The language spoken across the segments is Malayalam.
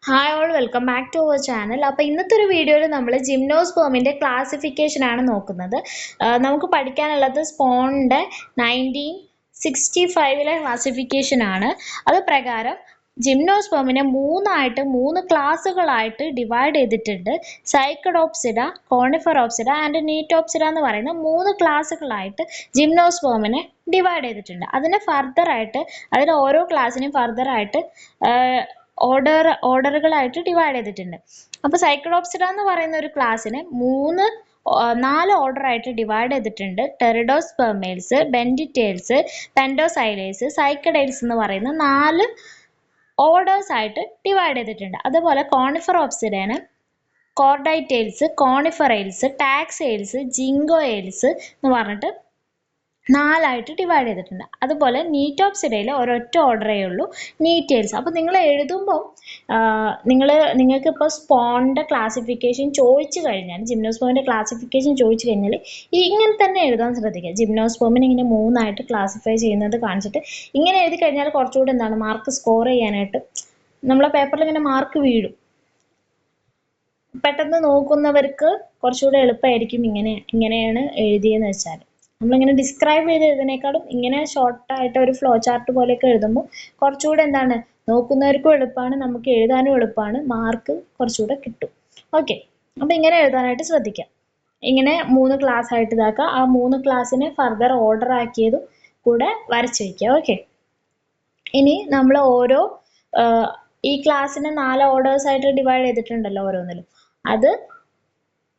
Hi all welcome back to our channel. അപ്പോൾ ഇന്നത്തെ ഒരു വീഡിയോയിൽ നമ്മൾ ജിംനോസ്പേമിൻ്റെ ക്ലാസിഫിക്കേഷൻ ആണ് നോക്കുന്നത്. നമുക്ക് പഠിക്കാനുള്ളത് സ്പോണിൻ്റെ 1965 ക്ലാസിഫിക്കേഷൻ ആണ്. അത് പ്രകാരം ജിംനോസ്പേമിനെ മൂന്ന് ക്ലാസ്സുകളായിട്ട് ഡിവൈഡ് ചെയ്തിട്ടുണ്ട്. സൈക്കഡോപ്സിഡ, കോണിഫറോപ്സിഡ ആൻഡ് നീറ്റോപ്സിഡ എന്ന് പറയുന്ന 3 ക്ലാസ്സുകളായിട്ട് ജിംനോസ്പേമിനെ ഡിവൈഡ് ചെയ്തിട്ടുണ്ട്. അതിന് ഓരോ ക്ലാസ്സിനും ഫർദറായിട്ട് ഓർഡറുകളായിട്ട് ഡിവൈഡ് ചെയ്തിട്ടുണ്ട്. അപ്പോൾ സൈക്ലോപ്സിഡ എന്ന് പറയുന്ന ഒരു ക്ലാസ്സിനെ 4 ഓർഡറായിട്ട് ഡിവൈഡ് ചെയ്തിട്ടുണ്ട്. ടെറിഡോസ്പെർമേൽസ്, ബെൻഡിറ്റേൽസ്, പെൻഡോസൈലേസ്, സൈക്കഡൈൽസ് എന്ന് പറയുന്ന 4 ഓർഡേഴ്സ് ആയിട്ട് ഡിവൈഡ് ചെയ്തിട്ടുണ്ട്. അതുപോലെ കോണിഫറോപ്സിഡേനെ കോർഡൈറ്റേൽസ്, കോണിഫറൈൽസ്, ടാക്സെയിൽസ്, ജിങ്കോയിൽസ് എന്ന് പറഞ്ഞിട്ട് 4 ആയിട്ട് ഡിവൈഡ് ചെയ്തിട്ടുണ്ട്. അതുപോലെ നീറ്റോപ്സിഡയിൽ ഒരൊറ്റ ഓർഡറേ ഉള്ളൂ, നീറ്റേൽസ്. അപ്പോൾ നിങ്ങൾ എഴുതുമ്പോൾ നിങ്ങൾക്കിപ്പോൾ സ്പോണിൻ്റെ ക്ലാസിഫിക്കേഷൻ ചോദിച്ചു കഴിഞ്ഞാൽ, ജിംനോസ്പേമിൻ്റെ ക്ലാസിഫിക്കേഷൻ ചോദിച്ചു കഴിഞ്ഞാൽ ഇങ്ങനെ തന്നെ എഴുതാൻ ശ്രദ്ധിക്കുക. ജിംനോസ്പേമിനെ ഇങ്ങനെ 3 ആയിട്ട് ക്ലാസിഫൈ ചെയ്യുന്നത് കാണിച്ചിട്ട് ഇങ്ങനെ എഴുതി കഴിഞ്ഞാൽ കുറച്ചുകൂടി മാർക്ക് സ്കോർ ചെയ്യാനായിട്ട് നമ്മളെ പേപ്പറിൽ ഇങ്ങനെ മാർക്ക് വീഴും. പെട്ടെന്ന് നോക്കുന്നവർക്ക് കുറച്ചുകൂടെ എളുപ്പമായിരിക്കും ഇങ്ങനെയാണ് എഴുതിയെന്ന് വെച്ചാൽ. നമ്മളിങ്ങനെ ഡിസ്ക്രൈബ് ചെയ്ത് എഴുതുന്നതിനേക്കാളും ഇങ്ങനെ ഷോർട്ടായിട്ട് ഒരു ഫ്ലോ ചാർട്ട് പോലെയൊക്കെ എഴുതുമ്പോൾ കുറച്ചുകൂടെ നോക്കുന്നവർക്കും എളുപ്പമാണ്, നമുക്ക് എഴുതാനും എളുപ്പമാണ്, മാർക്ക് കുറച്ചുകൂടെ കിട്ടും. ഓക്കെ, അപ്പോൾ ഇങ്ങനെ എഴുതാനായിട്ട് ശ്രദ്ധിക്കാം. ഇങ്ങനെ 3 ക്ലാസ് ആയിട്ട് ഇതാക്കുക. ആ 3 ക്ലാസ്സിനെ ഫർദർ ഓർഡർ ആക്കിയതും കൂടെ വരച്ച് വയ്ക്കുക. ഓക്കെ, ഇനി നമ്മൾ ഈ ക്ലാസ്സിനെ 4 ഓർഡേഴ്സ് ആയിട്ട് ഡിവൈഡ് ചെയ്തിട്ടുണ്ടല്ലോ ഓരോന്നിലും. അത്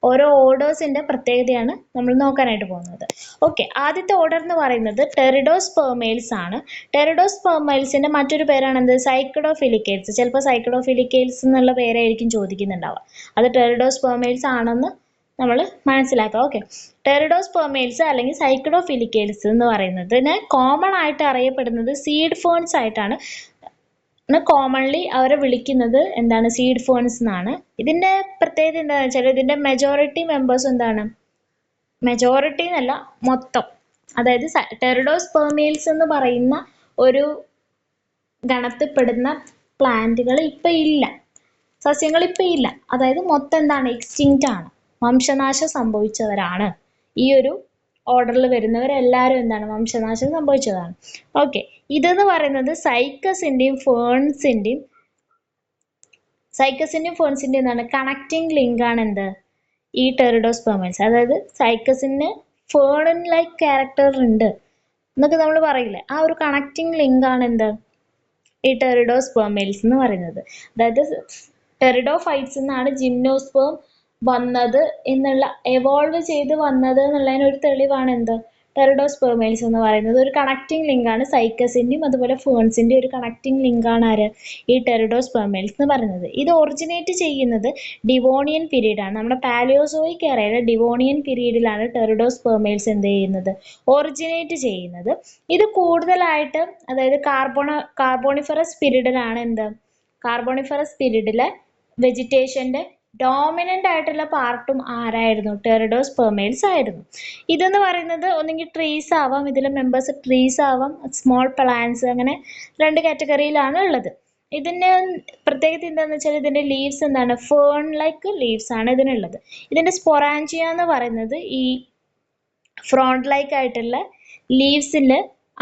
ഓരോ ഓർഡേഴ്സിന്റെ പ്രത്യേകതയാണ് നമ്മൾ നോക്കാനായിട്ട് പോകുന്നത്. ഓക്കെ, ആദ്യത്തെ ഓർഡർ എന്ന് പറയുന്നത് ടെറിഡോസ്പെർമേൽസ് ആണ്. ടെറിഡോസ്പെർമേൽസിന്റെ മറ്റൊരു പേരാണ് എന്ത്? സൈക്കഡോഫിലിക്കേൽസ്. ചിലപ്പോൾ സൈക്കഡോഫിലിക്കേൽസ് എന്നുള്ള പേരായിരിക്കും ചോദിക്കുന്നുണ്ടാവുക. അത് ടെറിഡോസ്പെർമേൽസ് ആണെന്ന് നമ്മൾ മനസ്സിലാക്കുക. ഓക്കെ, ടെറിഡോസ്പെർമേൽസ് അല്ലെങ്കിൽ സൈക്കഡോഫിലിക്കേൽസ് എന്ന് പറയുന്നതിന് കോമൺ ആയിട്ട് അറിയപ്പെടുന്നത് സീഡ് ഫേൺസ് ആയിട്ടാണ്. കോമൺലി അവരെ വിളിക്കുന്നത് എന്താണ്? സീഡ് ഫേൺസ് എന്നാണ്. ഇതിന്റെ പ്രത്യേകത എന്താണെന്ന് വെച്ചാൽ ഇതിന്റെ മെജോറിറ്റി മെമ്പേഴ്സ് മെജോറിറ്റി എന്നല്ല, മൊത്തം, അതായത് ടെറിഡോസ്പെർമേൽസ് എന്ന് പറയുന്ന ഒരു ഗണത്തിൽപ്പെടുന്ന പ്ലാന്റുകൾ ഇപ്പൊ ഇല്ല, സസ്യങ്ങൾ ഇപ്പൊ ഇല്ല. അതായത് മൊത്തം എക്സ്റ്റിങ്ക്റ്റ് ആണ്, വംശനാശം സംഭവിച്ചവരാണ്. ഈ ഒരു ഓർഡറിൽ വരുന്നവരെല്ലാവരും വംശനാശം സംഭവിച്ചതാണ്. ഓക്കെ, ഇതെന്ന് പറയുന്നത് സൈക്കസിന്റെയും ഫേൺസിന്റെയും കണക്റ്റിംഗ് ലിങ്ക് ആണ് ഈ ടെറിഡോസ്പെർമേൽസ്. അതായത് സൈക്കസിന് ഫേൺ ലൈക്ക് ക്യാരക്ടർ ഉണ്ട് എന്നൊക്കെ നമ്മൾ പറയില്ലേ, ആ ഒരു കണക്റ്റിംഗ് ലിങ്ക് ആണ് ഈ ടെറിഡോസ്പെർമേൽസ് എന്ന് പറയുന്നത്. അതായത് ടെറിഡോഫൈറ്റ്സ് എന്നാണ് ജിംനോസ്പേം വന്നത് എവോൾവ് ചെയ്ത് വന്നത് എന്നുള്ളതിന് ഒരു തെളിവാണ് ടെറിഡോസ്പെർമേൽസ് എന്ന് പറയുന്നത്. ഒരു കണക്റ്റിംഗ് ലിങ്ക് ആണ് സൈക്കസിന്റെയും അതുപോലെ ഫേൺസിന്റെയും ഒരു കണക്റ്റിംഗ് ലിങ്ക് ആണ് ഈ ടെറിഡോസ്പെർമേൽസ് എന്ന് പറയുന്നത്. ഇത് ഒറിജിനേറ്റ് ചെയ്യുന്നത് ഡിവോണിയൻ പീരീഡ് ആണ്. നമ്മുടെ പാലിയോസോയിക് എറയിലെ ഡിവോണിയൻ പീരീഡിലാണ് ടെറിഡോസ്പെർമേൽസ് ഒറിജിനേറ്റ് ചെയ്യുന്നത്. ഇത് കൂടുതലായിട്ട് അതായത് കാർബോണിഫറസ് പീരീഡിലാണ് കാർബോണിഫറസ് പീരീഡിലെ വെജിറ്റേഷന്റെ ഡോമിനന്റ് ആയിട്ടുള്ള പാർട്ടും ആരായിരുന്നു? ടെറിഡോസ്പെർമേൽസ് ആയിരുന്നു. ഇതെന്ന് പറയുന്നത് ഒന്നെങ്കിൽ ട്രീസ് ആവാം, ഇതിലെ മെമ്പേഴ്സ് ട്രീസ് ആവാം, സ്മോൾ പ്ലാന്റ്സ്, അങ്ങനെ 2 കാറ്റഗറിയിലാണ് ഉള്ളത്. ഇതിന്റെ പ്രത്യേകത എന്താണെന്ന് വെച്ചാൽ ഇതിന്റെ ലീവ്സ് ഫേൺ ലൈക്ക് ലീവ്സ് ആണ് ഇതിനുള്ളത്. ഇതിന്റെ സ്പൊറാഞ്ചിയ എന്ന് പറയുന്നത് ഈ ഫ്രോണ്ട് ലൈക്ക് ആയിട്ടുള്ള ലീവ്സിൽ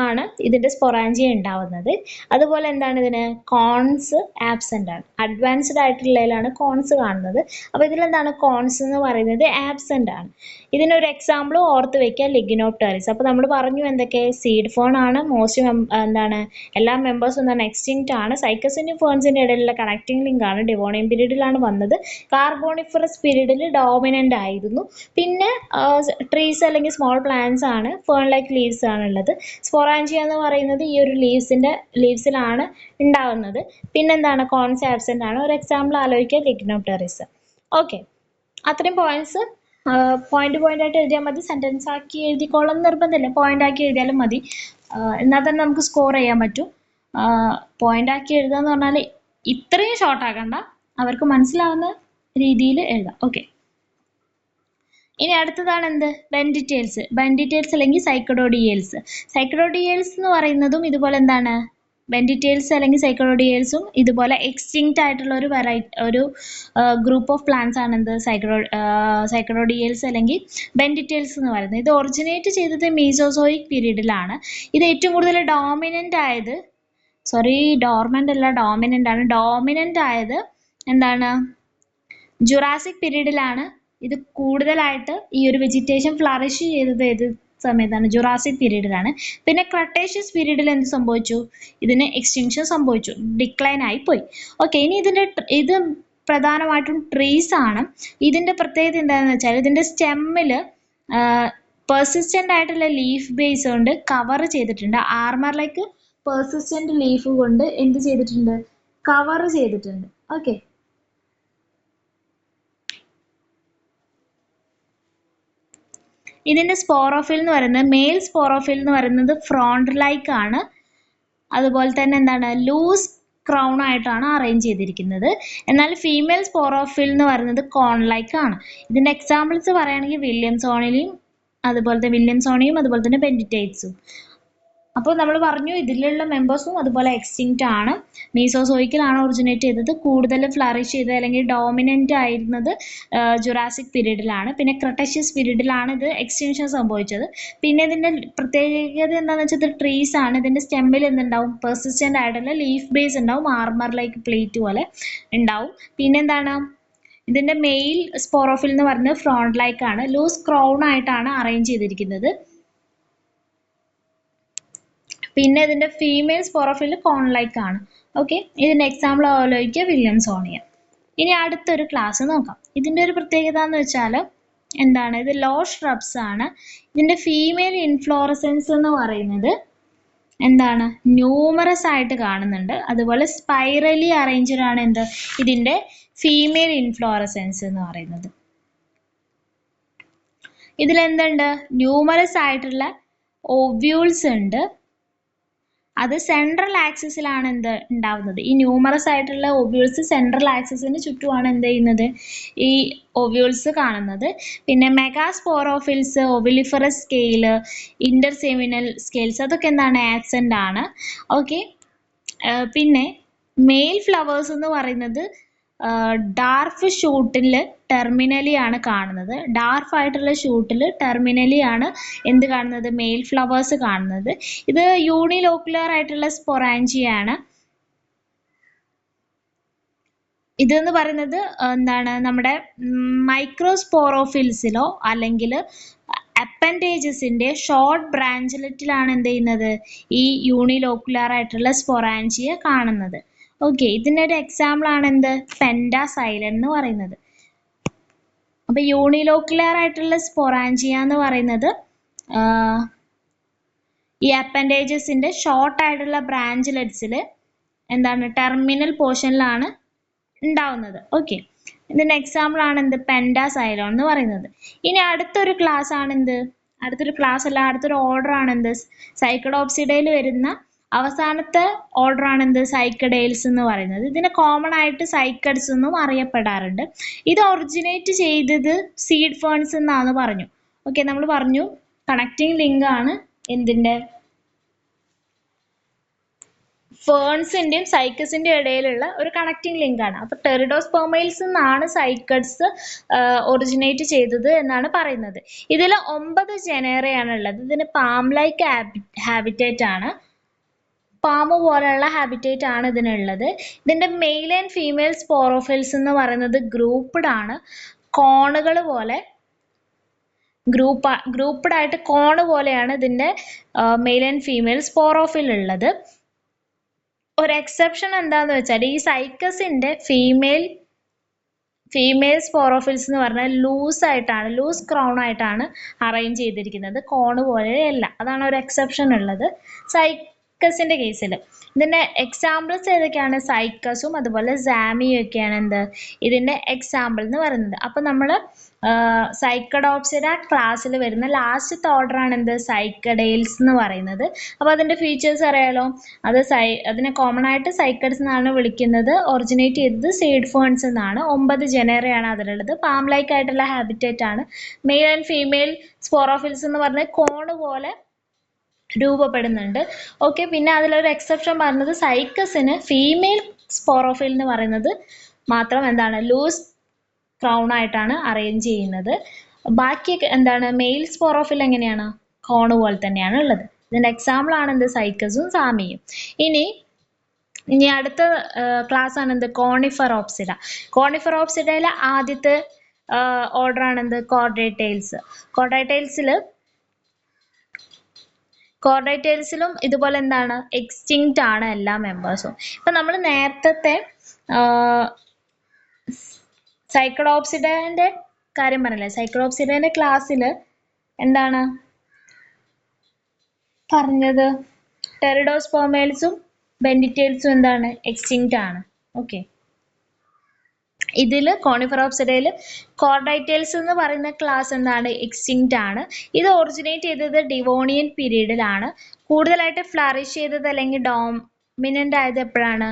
ആണ് ഇതിന്റെ സ്പൊറാഞ്ചിയ ഉണ്ടാവുന്നത്. അതുപോലെ ഇതിന് കോൺസ് ആബ്സെന്റ് ആണ്. അഡ്വാൻസ്ഡ് ആയിട്ടുള്ളതിലാണ് കോൺസ് കാണുന്നത്. അപ്പോൾ ഇതിലെന്താണ് കോൺസ് എന്ന് പറയുന്നത് ആബ്സെന്റ് ആണ്. ഇതിനൊരു എക്സാമ്പിൾ ഓർത്ത് വെക്കുക, ലിഗ്നോപ്റ്ററിസ്. അപ്പോൾ നമ്മൾ പറഞ്ഞു എന്തൊക്കെ? സീഡ് ഫേൺ ആണ്, എല്ലാ മെമ്പേഴ്സും എക്സ്റ്റിങ്ക്റ്റ് ആണ്. സൈക്കസിന്റെയും ഫേൺസിന്റെ ഇടയിലുള്ള കണക്റ്റിംഗ് ലിങ്ക് ആണ്, ഡിവോണിയൻ പീരീഡിലാണ് വന്നത്. കാർബോണിഫറസ് പീരീഡിൽ ഡോമിനന്റ് ആയിരുന്നു. പിന്നെ ട്രീസ് അല്ലെങ്കിൽ സ്മോൾ പ്ലാന്റ്സ് ആണ്, ഫേൺ ലൈക്ക് ലീവ്സ് ആണുള്ളത്. സ്പൊറാഞ്ചിയ എന്ന് പറയുന്നത് ഈ ഒരു ലീവ്സിലാണ് ഉണ്ടാവുന്നത്. പിന്നെന്താണ്? കോൺസ് ആബ്സെന്റ് ആണ്. ഒരു എക്സാമ്പിൾ ആലോചിക്കുക, ലിഗ്നോപ്റ്ററിസ്. ഓക്കെ, അത്രയും പോയിന്റ്സ് പോയിന്റ് ആയിട്ട് എഴുതിയാൽ മതി. സെന്റൻസ് ആക്കി എഴുതിക്കോളം നിർബന്ധമില്ല, പോയിന്റ് ആക്കി എഴുതിയാലും മതി. എന്നാൽ തന്നെ നമുക്ക് സ്കോർ ചെയ്യാൻ പറ്റും. പോയിന്റ് ആക്കി എഴുതുക എന്ന് പറഞ്ഞാൽ ഇത്രയും ഷോർട്ട് ആക്കണ്ട, അവർക്ക് മനസ്സിലാവുന്ന രീതിയിൽ എഴുതാം. ഓക്കെ, ഇനി അടുത്തതാണ് ബെൻഡിറ്റേൽസ് അല്ലെങ്കിൽ സൈക്കഡോഡിയേൽസ്. സൈക്കഡോഡിയേൽസ് എന്ന് പറയുന്നതും ഇതുപോലെ ബെൻഡിറ്റേൽസ് അല്ലെങ്കിൽ സൈക്കഡോഡിയൽസും ഇതുപോലെ എക്സ്റ്റിങ്ക്റ്റ് ആയിട്ടുള്ള ഒരു ഗ്രൂപ്പ് ഓഫ് പ്ലാന്റ്സ് ആണ് എന്ത് സൈക്കഡോഡിയൽസ് അല്ലെങ്കിൽ ബെൻഡിറ്റേൽസ് എന്ന് പറയുന്നത്. ഇത് ഒറിജിനേറ്റ് ചെയ്തത് മീസോസോയിക് പീരീഡിലാണ്. ഇത് ഏറ്റവും കൂടുതൽ ഡോമിനൻ്റ് ആയത് ഡോർമൻ്റ് അല്ല ഡോമിനൻ്റ് ആണ്. ഡോമിനൻ്റ് ആയത് എന്താണ് ജുറാസിക് പീരീഡിലാണ്. ഇത് കൂടുതലായിട്ട് ഈ ഒരു വെജിറ്റേഷൻ ഫ്ലറിഷ് ചെയ്തത് ഏത് സമയത്താണ്? ജുറാസിക് പീരീഡിലാണ്. പിന്നെ ക്രട്ടേഷ്യസ് പീരീഡിൽ എന്ത് സംഭവിച്ചു? ഇതിന് എക്സ്റ്റിങ്ഷൻ സംഭവിച്ചു, ഡിക്ലൈൻ ആയി പോയി. ഓക്കെ, ഇനി ഇത് പ്രധാനമായിട്ടും ട്രീസ് ആണ്. ഇതിന്റെ പ്രത്യേകത എന്താണെന്ന് വെച്ചാൽ ഇതിന്റെ സ്റ്റെമ്മിൽ പെർസിസ്റ്റന്റ് ആയിട്ടുള്ള ലീഫ് ബേസ് കൊണ്ട് കവർ ചെയ്തിട്ടുണ്ട്. ആർമർ ലൈക്ക് പെർസിസ്റ്റന്റ് ലീഫ് കൊണ്ട് എന്ത് ചെയ്തിട്ടുണ്ട്? കവർ ചെയ്തിട്ടുണ്ട്. ഓക്കെ, ഇതിന്റെ സ്പോറോഫിൽ എന്ന് പറയുന്നത് മെയിൽ സ്പോറോഫിൽ എന്ന് പറയുന്നത് ഫ്രോണ്ട് ലൈക്ക് ആണ്. അതുപോലെ തന്നെ എന്താണ് ലൂസ് ക്രൗൺ ആയിട്ടാണ് അറേഞ്ച് ചെയ്തിരിക്കുന്നത്. എന്നാൽ ഫീമെയിൽ സ്പോറോഫിൽ എന്ന് പറയുന്നത് കോൺ ലൈക്ക് ആണ്. ഇതിന്റെ എക്സാമ്പിൾസ് പറയുകയാണെങ്കിൽ വില്യംസോണിയും അതുപോലെ തന്നെ ബെൻഡിറ്റേറ്റ്സും. അപ്പോൾ നമ്മൾ പറഞ്ഞു ഇതിലുള്ള മെമ്പേഴ്സും അതുപോലെ എക്സ്റ്റിങ്ക്റ്റ് ആണ്. മീസോസോയിക്കിലാണ് ഒറിജിനേറ്റ് ചെയ്തത്. കൂടുതൽ ഫ്ലറിഷ് ചെയ്തത് അല്ലെങ്കിൽ ഡോമിനൻ്റ് ആയിരുന്നത് ജുറാസിക് പീരീഡിലാണ്. പിന്നെ ക്രട്ടേഷ്യസ് പീരീഡിലാണ് ഇത് എക്സ്റ്റിങ്ഷൻ സംഭവിച്ചത്. പിന്നെ ഇതിൻ്റെ പ്രത്യേകത എന്താണെന്ന് വെച്ചാൽ ഇത് ട്രീസ് ആണ്. ഇതിൻ്റെ സ്റ്റെമ്മിൽ എന്തുണ്ടാവും? പെർസിസ്റ്റൻ്റ് ആയിട്ടുള്ള ലീഫ് ബേസ് ഉണ്ടാവും, ആർമർ ലൈക്ക് പ്ലേറ്റ് പോലെ ഉണ്ടാവും. പിന്നെന്താണ് ഇതിൻ്റെ മെയിൽ സ്പോറോഫിൽ എന്ന് പറയുന്നത് ഫ്രോണ്ട് ലൈക്ക് ആണ്, ലൂസ് ക്രൗൺ ആയിട്ടാണ് അറേഞ്ച് ചെയ്തിരിക്കുന്നത്. പിന്നെ ഇതിന്റെ ഫീമെയിൽ സ്പോറോഫിൽ കോൺ ലൈക്ക് ആണ്. ഓക്കെ, ഇതിന്റെ എക്സാമ്പിൾ ആലോചിക്കുക വില്യംസോണിയ. ഇനി അടുത്തൊരു ക്ലാസ് നോക്കാം. ഇതിന്റെ ഒരു പ്രത്യേകത എന്ന് വെച്ചാൽ എന്താണ്? ഇത് ലോ ഷ്രബ്സ് ആണ്. ഇതിന്റെ ഫീമെയിൽ ഇൻഫ്ലോറസൻസ് എന്ന് പറയുന്നത് എന്താണ്? ന്യൂമറസ് ആയിട്ട് കാണുന്നുണ്ട്. അതുപോലെ സ്പൈറലി അറേഞ്ച്ഡ് ആണ് എന്ത്? ഇതിന്റെ ഫീമെയിൽ ഇൻഫ്ലോറസൻസ് എന്ന് പറയുന്നത്. ഇതിലെന്തുണ്ട്? ന്യൂമറസ് ആയിട്ടുള്ള ഓവ്യൂൾസ് ഉണ്ട്. അത് സെൻട്രൽ ആക്സിസിലാണ് എന്ത് ഉണ്ടാവുന്നത്? ഈ ന്യൂമറസ് ആയിട്ടുള്ള ഓവ്യൂൾസ് സെൻട്രൽ ആക്സിസിന് ചുറ്റുമാണ് എന്ത് ചെയ്യുന്നത്? ഈ ഓവ്യൂൾസ് കാണുന്നത്. പിന്നെ മെഗാസ്പോറോഫിൽസ്, ഒവിലിഫറസ് സ്കെയില്, ഇന്റർസെമിനൽ സ്കെയിൽസ് അതൊക്കെ എന്താണ്? ആബ്സെന്റ് ആണ്. ഓക്കെ, പിന്നെ മെയിൽ ഫ്ലവേഴ്സ് എന്ന് പറയുന്നത് ഡാർഫ് ഷൂട്ടിൽ ടെർമിനലി ആണ് കാണുന്നത്. ഡാർഫ് ആയിട്ടുള്ള ഷൂട്ടിൽ ടെർമിനലി ആണ് എന്ത് കാണുന്നത്? മെയിൽ ഫ്ലവേഴ്സ് കാണുന്നത്. ഇത് യൂണിലോക്കുലർ ആയിട്ടുള്ള സ്പൊറാഞ്ചിയാണ്. ഇതെന്ന് പറയുന്നത് എന്താണ്? നമ്മുടെ മൈക്രോസ്പോറോഫിൽസിലോ അല്ലെങ്കിൽ അപ്പൻഡേജസിന്റെ ഷോർട്ട് ബ്രാഞ്ചലെറ്റിലാണ് എന്ത് ചെയ്യുന്നത്? ഈ യൂണിലോക്കുലർ ആയിട്ടുള്ള സ്പൊറാഞ്ചിയ കാണുന്നത്. ഓക്കെ, ഇതിൻ്റെ ഒരു എക്സാമ്പിൾ ആണ് എന്ത്? പെൻഡാസൈലൻ എന്ന് പറയുന്നത്. അപ്പൊ യൂണിലോക്കുലർ ആയിട്ടുള്ള സ്പൊറാഞ്ചിയ എന്ന് പറയുന്നത് ഈ അപ്പൻഡേജസിന്റെ ഷോർട്ട് ആയിട്ടുള്ള ബ്രാഞ്ചലെറ്റ്സിൽ എന്താണ്? ടെർമിനൽ പോർഷനിലാണ് ഉണ്ടാവുന്നത്. ഓക്കെ, ഇതിന്റെ എക്സാമ്പിൾ ആണ് എന്ത്? പെൻഡാസൈലോൺ എന്ന് പറയുന്നത്. ഇനി അടുത്തൊരു ക്ലാസ് ആണ് എന്ത്? അടുത്തൊരു ഓർഡർ ആണ് എന്ത്? സൈക്കഡോപ്സിഡയിൽ വരുന്ന അവസാനത്തെ ഓർഡർ ആണ് എന്ത്? സൈക്കഡേൽസ് എന്ന് പറയുന്നത്. ഇതിനെ കോമൺ ആയിട്ട് സൈക്കഡ്സ് എന്നും അറിയപ്പെടാറുണ്ട്. ഇത് ഒറിജിനേറ്റ് ചെയ്തത് സീഡ് ഫേൺസ് എന്നാണ് പറഞ്ഞു. ഓക്കെ, നമ്മൾ പറഞ്ഞു കണക്റ്റിംഗ് ലിങ്ക് ആണ് എന്തിന്റെ? ഫേൺസിന്റെയും സൈക്കസിന്റെയും ഇടയിലുള്ള ഒരു കണക്റ്റിംഗ് ലിങ്ക് ആണ്. അപ്പൊ ടെറിഡോസ്പെർമൈൽസ് എന്നാണ് സൈക്കഡ്സ് ഒറിജിനേറ്റ് ചെയ്തത് എന്നാണ് പറയുന്നത്. ഇതിൽ 9 ജനറയാണ് ഉള്ളത്. ഇതിന് പാം ലൈക്ക് ഹാബിറ്റേറ്റ് ആണ്. പാമ്പ് പോലെയുള്ള ഹാബിറ്റേറ്റ് ആണ് ഇതിനുള്ളത്. ഇതിന്റെ മെയിൽ ആൻഡ് ഫീമെയിൽ സ്പോറോഫിൽസ് എന്ന് പറയുന്നത് ഗ്രൂപ്പ്ഡ് ആണ്. കോണുകൾ പോലെ ഗ്രൂപ്പ്ഡ് ആയിട്ട് കോണ് പോലെയാണ് ഇതിന്റെ മെയിൽ ആൻഡ് ഫീമെയിൽ സ്പോറോഫിൽ ഉള്ളത്. ഒരു എക്സെപ്ഷൻ എന്താന്ന് വെച്ചാൽ ഈ സൈക്കസിന്റെ ഫീമെയിൽ സ്പോറോഫിൽസ് എന്ന് പറഞ്ഞാൽ ലൂസ് ക്രൗൺ ആയിട്ടാണ് അറേഞ്ച് ചെയ്തിരിക്കുന്നത്, കോണ് പോലെയല്ല. അതാണ് ഒരു എക്സെപ്ഷൻ ഉള്ളത് സൈക്കസിന്റെ കേസിൽ. ഇതിന്റെ എക്സാമ്പിൾസ് ഏതൊക്കെയാണ്? സൈക്കസും അതുപോലെ സാമിയും ഒക്കെയാണ് എന്ത്? ഇതിന്റെ എക്സാമ്പിൾ എന്ന് പറയുന്നത്. അപ്പൊ നമ്മൾ സൈക്കഡോപ്സിഡ ക്ലാസ്സിൽ വരുന്ന ലാസ്റ്റത്തെ ഓർഡർ ആണ് എന്ത്? സൈക്കഡെയിൽസ് എന്ന് പറയുന്നത്. അപ്പൊ അതിന്റെ ഫീച്ചേഴ്സ് അറിയാലോ. അതിനെ കോമൺ ആയിട്ട് സൈക്കഡ്സ് എന്നാണ് വിളിക്കുന്നത്. ഒറിജിനേറ്റ് ചെയ്തത് സീഡ് ഫേൺസ് എന്നാണ്. 9 ജനറയാണ് അതിലുള്ളത്. പാം ലൈക്ക് ആയിട്ടുള്ള ഹാബിറ്റേറ്റ് ആണ്. മെയിൽ ആൻഡ് ഫീമെയിൽ സ്പോറോഫിൽസ് എന്ന് പറഞ്ഞാൽ കോണ് പോലെ രൂപപ്പെടുന്നുണ്ട്. ഓക്കെ, പിന്നെ അതിലൊരു എക്സെപ്ഷൻ പറഞ്ഞത് സൈക്കസിന് ഫീമെയിൽ സ്പോറോഫിൽ എന്ന് പറയുന്നത് മാത്രം എന്താണ് ലൂസ് ക്രൗൺ ആയിട്ടാണ് അറേഞ്ച് ചെയ്യുന്നത്. ബാക്കി എന്താണ് മെയിൽ സ്പോറോഫിൽ എങ്ങനെയാണ് കോണ് പോലെ തന്നെയാണ് ഉള്ളത്. ഇതിന്റെ എക്സാമ്പിൾ ആണ് എന്ത് സൈക്കസും സാമിയും. ഇനി അടുത്ത ക്ലാസ് ആണ് എന്ത് കോണിഫെറോപ്സിഡ. കോണിഫെറോപ്സിഡയിലെ ആദ്യത്തെ ഓർഡർ ആണ് എന്ത് കോർഡേറ്റൈൽസ്. കോർഡേറ്റൈൽസിലും ഇതുപോലെ എന്താണ് എക്സ്റ്റിങ്ക്റ്റ് ആണ് എല്ലാ മെമ്പേഴ്സും. ഇപ്പൊ നമ്മൾ നേരത്തെ സൈക്ലോപ്സിഡന്റെ കാര്യം പറഞ്ഞില്ലേ, സൈക്ലോപ്സിഡന്റെ ക്ലാസ്സിൽ എന്താണ് പറഞ്ഞത് ടെറിഡോസ്പെർമേൽസും ബെൻഡിറ്റൈൽസും എന്താണ് എക്സ്റ്റിങ്ക്റ്റ് ആണ്. ഓക്കെ, ഇതിൽ കോണിഫെറോപ്സിഡയിൽ കോർഡൈറ്റൈൽസ് എന്ന് പറയുന്ന ക്ലാസ് എന്താണ് എക്സ്റ്റിങ്ക്റ്റ് ആണ്. ഇത് ഒറിജിനേറ്റ് ചെയ്തത് ഡിവോണിയൻ പീരീഡിലാണ്. കൂടുതലായിട്ട് ഫ്ലറിഷ് ചെയ്തത് അല്ലെങ്കിൽ ഡോമിനന്റ് ആയത് എപ്പോഴാണ്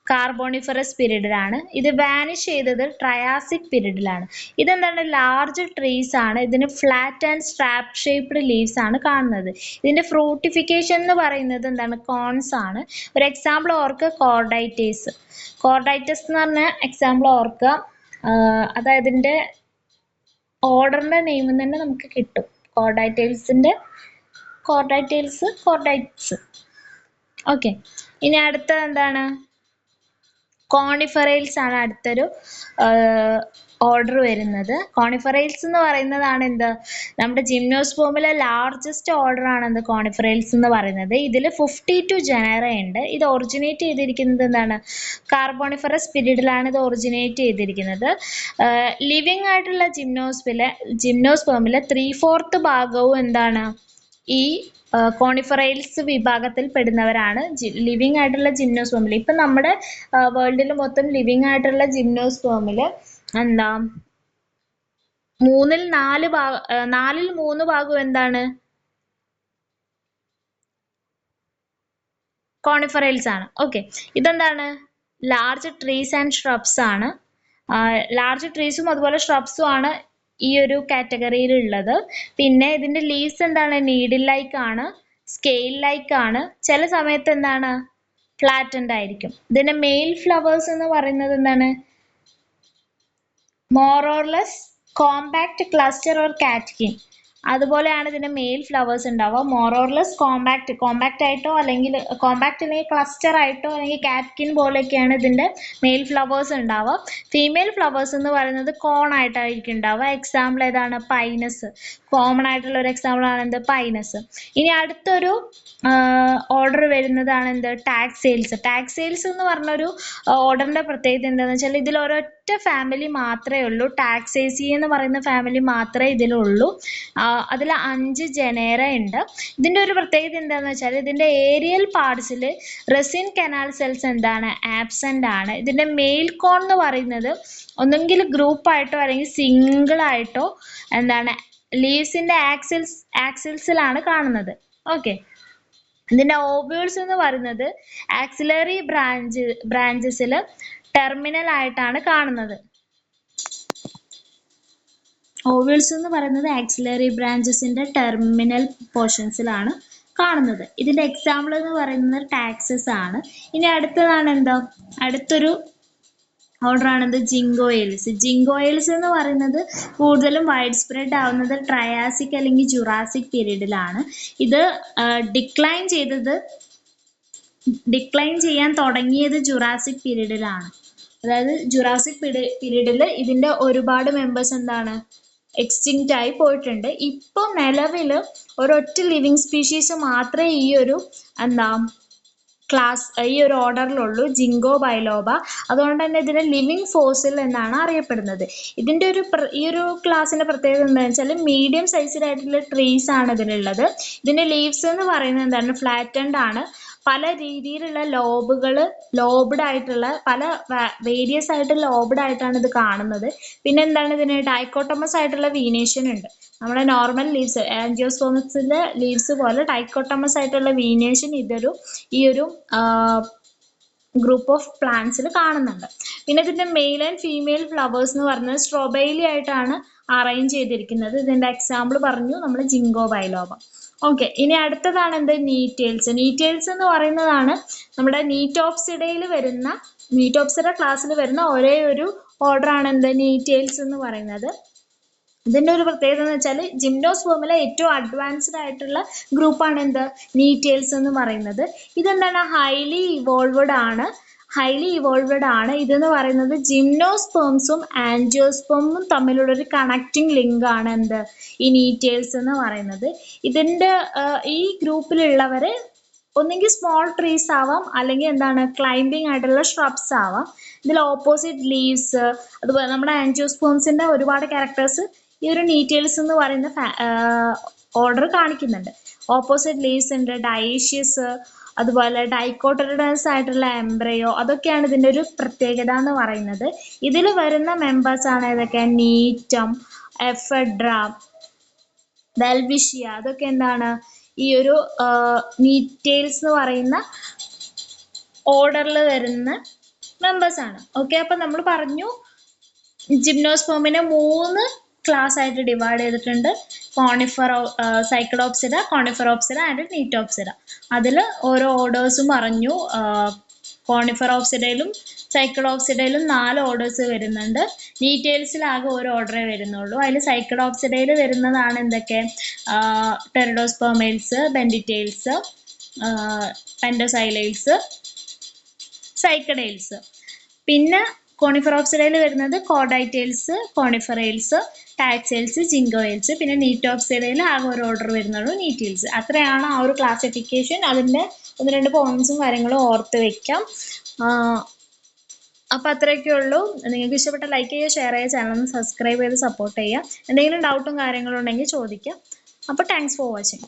കാർബോണിഫറസ് പീരീഡിലാണ്. ഇത് വാനിഷ് ചെയ്തത് ട്രയാസിക് പീരീഡിലാണ്. ഇതെന്താണ് ലാർജ് ട്രീസ് ആണ്. ഇതിന് flat and strap shaped leaves ആണ് കാണുന്നത്. ഇതിന്റെ ഫ്രൂട്ടിഫിക്കേഷൻ എന്ന് പറയുന്നത് എന്താണ് കോൺസ് ആണ്. ഒരു എക്സാമ്പിൾ ഓർക്കുക കോർഡൈറ്റേസ് എന്ന് പറഞ്ഞ എക്സാമ്പിൾ ഓർക്കുക. അതായത് ഇതിന്റെ ഓർഡറിന്റെ നെയിമിൽ തന്നെ നമുക്ക് കിട്ടും. കോർഡൈറ്റ്സ്. ഓക്കെ, ഇനി അടുത്ത എന്താണ് കോണിഫെറൈൽസ് ആണ് അടുത്തൊരു ഓർഡർ വരുന്നത്. കോണിഫെറൈൽസ് എന്ന് പറയുന്നതാണ് എന്ത് നമ്മുടെ ജിംനോസ്പേമിലെ ലാർജസ്റ്റ് ഓർഡർ ആണ് എന്ത് കോണിഫെറൈൽസ് എന്ന് പറയുന്നത്. ഇതിൽ 52 ജനറ ഉണ്ട്. ഇത് ഒറിജിനേറ്റ് ചെയ്തിരിക്കുന്നത് എന്താണ് കാർബോണിഫറസ് പീരീഡിലാണ് ഇത് ഒറിജിനേറ്റ് ചെയ്തിരിക്കുന്നത്. ലിവിങ് ആയിട്ടുള്ള ജിംനോസ്പേമിലെ 3/4 ഭാഗവും എന്താണ് ഈ കോണിഫെറൈൽസ് വിഭാഗത്തിൽ പെടുന്നവരാണ് ലിവിങ് ആയിട്ടുള്ള ജിംനോസ്പേമിൽ. ഇപ്പം നമ്മുടെ വേൾഡിൽ മൊത്തം ലിവിങ് ആയിട്ടുള്ള ജിംനോസ്പേമിൽ എന്താ 4/3 ഭാഗം എന്താണ് കോണിഫെറൈൽസ് ആണ്. ഓക്കെ, ഇതെന്താണ് ലാർജ് ട്രീസ് ആൻഡ് ഷ്രബ്സ് ആണ്. ലാർജ് ട്രീസും അതുപോലെ ഷ്രബ്സും ആണ് ഈ ഒരു കാറ്റഗറിയിൽ ഉള്ളത്. പിന്നെ ഇതിന്റെ ലീവ്സ് എന്താണ് നീഡിൽ ലൈക്ക് ആണ്, സ്കെയിൽ ലൈക്ക് ആണ്, ചില സമയത്ത് എന്താണ് ഫ്ലാറ്റൻഡ് ആയിരിക്കും. ഇതിന്റെ മെയിൽ ഫ്ലവേഴ്സ് എന്ന് പറയുന്നത് എന്താണ് more or less compact cluster or കാറ്റ്കിൻ. അതുപോലെയാണ് ഇതിന്റെ മെയിൽ ഫ്ലവേഴ്സ് ഉണ്ടാവുക. മോർ ഓർ ലെസ് കോമ്പാക്ട് ആയിട്ടോ അല്ലെങ്കിൽ ക്ലസ്റ്റർ ആയിട്ടോ അല്ലെങ്കിൽ കാറ്റ്കിൻ പോലെയൊക്കെയാണ് ഇതിന്റെ മെയിൽ ഫ്ലവേഴ്സ് ഉണ്ടാവുക. ഫീമെയിൽ ഫ്ലവേഴ്സ് എന്ന് പറയുന്നത് കോൺ ആയിട്ടായിരിക്കും ഉണ്ടാവുക. എക്സാമ്പിൾ ഏതാണ് പൈനസ്. കോമൺ ആയിട്ടുള്ള ഒരു എക്സാമ്പിൾ ആണ് എന്ത് പൈനസ്. ഇനി അടുത്തൊരു ഓർഡർ വരുന്നതാണ് എന്ത് ടാക്സെയിൽസ് എന്ന് പറഞ്ഞൊരു ഓർഡറിന്റെ പ്രത്യേകത എന്താണെന്ന് വെച്ചാൽ ഇതിൽ ഒരൊറ്റ ഫാമിലി മാത്രമേ ഉള്ളൂ. ടാക്സേസി എന്ന് പറയുന്ന ഫാമിലി മാത്രമേ ഇതിലുള്ളൂ. അതിൽ 5 ജനേറ ഉണ്ട്. ഇതിന്റെ ഒരു പ്രത്യേകത എന്താണെന്ന് വെച്ചാൽ ഇതിന്റെ ഏരിയൽ പാർട്സിൽ റെസിൻ കനാൽ സെൽസ് എന്താണ് ആബ്സെന്റ് ആണ്. ഇതിന്റെ മെയിൽ കോൺ എന്ന് പറയുന്നത് ഒന്നെങ്കിൽ ഗ്രൂപ്പ് ആയിട്ടോ അല്ലെങ്കിൽ സിംഗിൾ ആയിട്ടോ എന്താണ് ലീവ്സിന്റെ ആക്സിൽസിലാണ് കാണുന്നത്. ഓക്കെ, ഇതിന്റെ ഓവ്യൂൾസ് എന്ന് പറയുന്നത് ആക്സിലറി ബ്രാഞ്ചസിൽ ടെർമിനൽ ആയിട്ടാണ് കാണുന്നത്. ഓവ്യൂൾസ് എന്ന് പറയുന്നത് ആക്സിലറി ബ്രാഞ്ചസിന്റെ ടെർമിനൽ പോർഷൻസിലാണ് കാണുന്നത്. ഇതിന്റെ എക്സാമ്പിൾ എന്ന് പറയുന്നത് ടാക്സസ് ആണ്. ഇനി അടുത്തതാണ് എന്താ അടുത്തൊരു ഓർഡർ ആണെന്ത് ജിങ്കോയിൽസ് എന്ന് പറയുന്നത് കൂടുതലും വൈഡ് സ്പ്രെഡ് ആവുന്നത് ട്രയാസിക് അല്ലെങ്കിൽ ജുറാസിക് പീരീഡിലാണ്. ഇത് ഡിക്ലൈൻ ചെയ്യാൻ തുടങ്ങിയത് ജുറാസിക് പീരീഡിലാണ്. അതായത് ജുറാസിക് പീരീഡിൽ ഇതിന്റെ ഒരുപാട് മെമ്പേഴ്സ് എന്താണ് എക്സ്റ്റിങ്ക്റ്റ് ആയി പോയിട്ടുണ്ട്. ഇപ്പൊ നിലവിൽ ഒരൊറ്റ ലിവിങ് സ്പീഷീസ് മാത്രമേ ഈ ഒരു ഓർഡറിലുള്ളൂ, ജിങ്കോ ബൈലോബ. അതുകൊണ്ട് തന്നെ ഇതിനെ ലിവിങ് ഫോസിൽ എന്നാണ് അറിയപ്പെടുന്നത്. ഇതിന്റെ ഈ ഒരു ക്ലാസ്സിന്റെ പ്രത്യേകത എന്താണെന്ന് വെച്ചാൽ മീഡിയം സൈസിലായിട്ടുള്ള ട്രീസ് ആണ് ഇതിലുള്ളത്. ഇതിന്റെ ലീവ്സ് എന്ന് പറയുന്നത് എന്താണ് ഫ്ലാറ്റൻഡ് ആണ്. പല രീതിയിലുള്ള ലോബ്ഡ് ആയിട്ടുള്ള വേരിയസ് ആയിട്ട് ലോബ്ഡ് ആയിട്ടാണ് ഇത് കാണുന്നത്. പിന്നെ എന്താണ് ഇതിന് ഡൈക്കോട്ടമസ് ആയിട്ടുള്ള വീനേഷൻ ഉണ്ട്. നമ്മുടെ നോർമൽ ലീവ്സ് ആൻജിയോസ്പേമസിലെ ലീവ്സ് പോലെ ഡൈക്കോട്ടമസ് ആയിട്ടുള്ള വീനേഷൻ ഈ ഒരു ഗ്രൂപ്പ് ഓഫ് പ്ലാന്റ്സിൽ കാണുന്നുണ്ട്. പിന്നെ ഇതിന്റെ മെയിൽ ആൻഡ് ഫീമെയിൽ ഫ്ലവേഴ്സ് എന്ന് പറയുന്നത് സ്ട്രോബൈലി ആയിട്ടാണ് അറേഞ്ച് ചെയ്തിരിക്കുന്നത്. ഇതിന്റെ എക്സാമ്പിൾ പറഞ്ഞു നമ്മൾ ജിങ്കോ ബൈലോബ. ഓക്കെ, ഇനി അടുത്തതാണ് എന്ത്? നീറ്റെയിൽസ്. നീറ്റെയിൽസ് എന്ന് പറയുന്നതാണ് നമ്മുടെ നീറ്റോപ്സിഡയിൽ വരുന്ന, നീറ്റോപ്സിഡ ക്ലാസ്സിൽ വരുന്ന ഒരേ ഒരു ഓർഡർ ആണ് എന്ത്? നീറ്റെയിൽസ് എന്ന് പറയുന്നത്. ഇതിന്റെ ഒരു പ്രത്യേകത എന്ന് വെച്ചാൽ ജിംനോസ്പേമിലെ ഏറ്റവും അഡ്വാൻസ്ഡ് ആയിട്ടുള്ള ഗ്രൂപ്പാണ് എന്ത്? നീറ്റെയിൽസ് എന്ന് പറയുന്നത്. ഇതെന്താണ്? ഹൈലി ഇവോൾവഡ് ആണ്. ഇതെന്ന് പറയുന്നത് ജിംനോസ്പേംസും ആൻജിയോസ്പേമും തമ്മിലുള്ള ഒരു കണക്റ്റിംഗ് ലിങ്ക് ആണ് എന്ത്? ഈ നീറ്റെയിൽസ് എന്ന് പറയുന്നത്. ഇതിന്റെ ഈ ഗ്രൂപ്പിലുള്ളവര് ഒന്നെങ്കിൽ സ്മോൾ ട്രീസ് ആവാം, അല്ലെങ്കിൽ എന്താണ്, ക്ലൈംബിംഗ് ആയിട്ടുള്ള shrubs ആവാം. ഇതിൽ ഓപ്പോസിറ്റ് ലീവ്സ്, അതുപോലെ നമ്മുടെ ആൻജിയോസ്പേംസിന്റെ ഒരുപാട് ക്യാരക്ടേഴ്സ് ഈ ഒരു നീറ്റെയിൽസ് എന്ന് പറയുന്ന ഓർഡർ കാണിക്കുന്നുണ്ട്. ഓപ്പോസിറ്റ് ലീവ്സ് ഉണ്ട്, ഡയേഷ്യസ്, അതുപോലെ ഡൈക്കോട്ടറിഡസ് ആയിട്ടുള്ള എംബ്രയോ, അതൊക്കെയാണ് ഇതിന്റെ ഒരു പ്രത്യേകത എന്ന് പറയുന്നത്. ഇതിൽ വരുന്ന മെമ്പേഴ്സ് ആണ് ഏതൊക്കെ? നീറ്റം, എഫെഡ്ര, വെൽവിഷ്യ, അതൊക്കെ എന്താണ്? ഈ ഒരു നീറ്റെയിൽസ് എന്ന് പറയുന്ന ഓർഡറിൽ വരുന്ന മെമ്പേഴ്സ് ആണ്. ഓക്കെ, അപ്പൊ നമ്മൾ പറഞ്ഞു ജിംനോസ്പേമിനെ 3 ക്ലാസ് ആയിട്ട് ഡിവൈഡ് ചെയ്തിട്ടുണ്ട്. സൈക്കഡോപ്സിഡ, കോണിഫെറോപ്സിഡ ആൻഡ് നീറ്റോപ്സിഡ. അതിൽ ഓരോ ഓർഡേഴ്സും പറഞ്ഞു. കോണിഫെറോപ്സിഡയിലും സൈക്കഡോപ്സിഡയിലും 4 ഓർഡേഴ്സ് വരുന്നുണ്ട്. നീറ്റെയിൽസിലാകെ ഒരു ഓർഡറേ വരുന്നുള്ളൂ. അതിൽ സൈക്കഡോപ്സിഡയിൽ വരുന്നതാണ് എന്തൊക്കെ? ടെറിഡോസ്പെർമൈൽസ്, ബെൻഡിറ്റെയിൽസ്, പെൻഡോസൈലൈൽസ്, സൈക്കഡെയിൽസ്. പിന്നെ കോണിഫെറോപ്സിഡയിൽ വരുന്നത് കോഡൈറ്റെയിൽസ്, കോണിഫെറൈൽസ്, ടാക്സൈൽസ്, ജിങ്കോയിൽസ്. പിന്നെ നീറ്റോപ്സിഡയിൽ ആകെ ഒരു ഓർഡർ വരുന്നുള്ളൂ, നീറ്റെയിൽസ്. അത്രയാണ് ആ ഒരു ക്ലാസിഫിക്കേഷൻ. അതിൻ്റെ 1-2 പോയിന്റ്സും കാര്യങ്ങളും ഓർത്ത് വെക്കാം. അപ്പോൾ അത്രയൊക്കെ ഉള്ളൂ. നിങ്ങൾക്ക് ഇഷ്ടപ്പെട്ട ലൈക്ക് ചെയ്യുക, ഷെയർ ചെയ്യുക, ചാനൽ ഒന്ന് സബ്സ്ക്രൈബ് ചെയ്ത് സപ്പോർട്ട് ചെയ്യുക. എന്തെങ്കിലും ഡൗട്ടും കാര്യങ്ങളും ഉണ്ടെങ്കിൽ ചോദിക്കാം. അപ്പോൾ താങ്ക്സ് ഫോർ വാച്ചിങ്.